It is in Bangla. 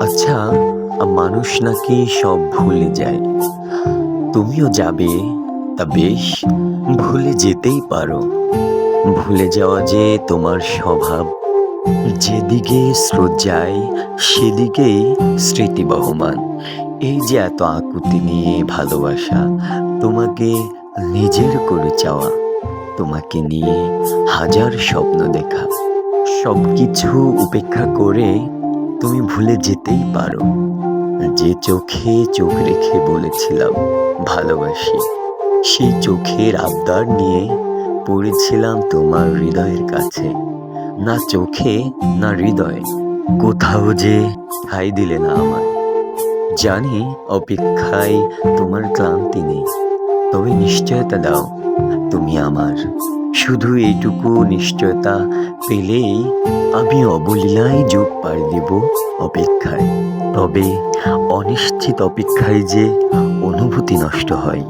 আচ্ছা, মানুষ নাকি সব ভুলে যায়। তুমিও যাবে, তা বেশ, ভুলে যেতেই পারো। ভুলে যাওয়া যে তোমার স্বভাব। যেদিকে স্রোত যায় সেদিকেই স্মৃতি বহমান। এই যে এত আকুতি নিয়ে ভালোবাসা, তোমাকে নিজের করে চাওয়া, তোমাকে নিয়ে হাজার স্বপ্ন দেখা, সবকিছু উপেক্ষা করে তুমি ভুলে যেতেই পারো। যে চোখে চোখ রেখে বলেছিলাম ভালোবাসি, সেই চোখের আবদার নিয়ে পড়েছিলাম তোমার হৃদয়ের কাছে। না চোখে না হৃদয়ে, কোথাও যে ঠাঁই দিলে না আমায়। জানি অপেক্ষায় তোমার ক্লান্তি নেই, তবে নিশ্চয়তা দাও তুমি আমার। শুধু এইটুকু নিশ্চয়তা পেলেই আমি অবলীলায় যোগ পাড়ি দেব অপেক্ষায়। তবে অনিশ্চিত অপেক্ষায় যে অনুভূতি নষ্ট হয়।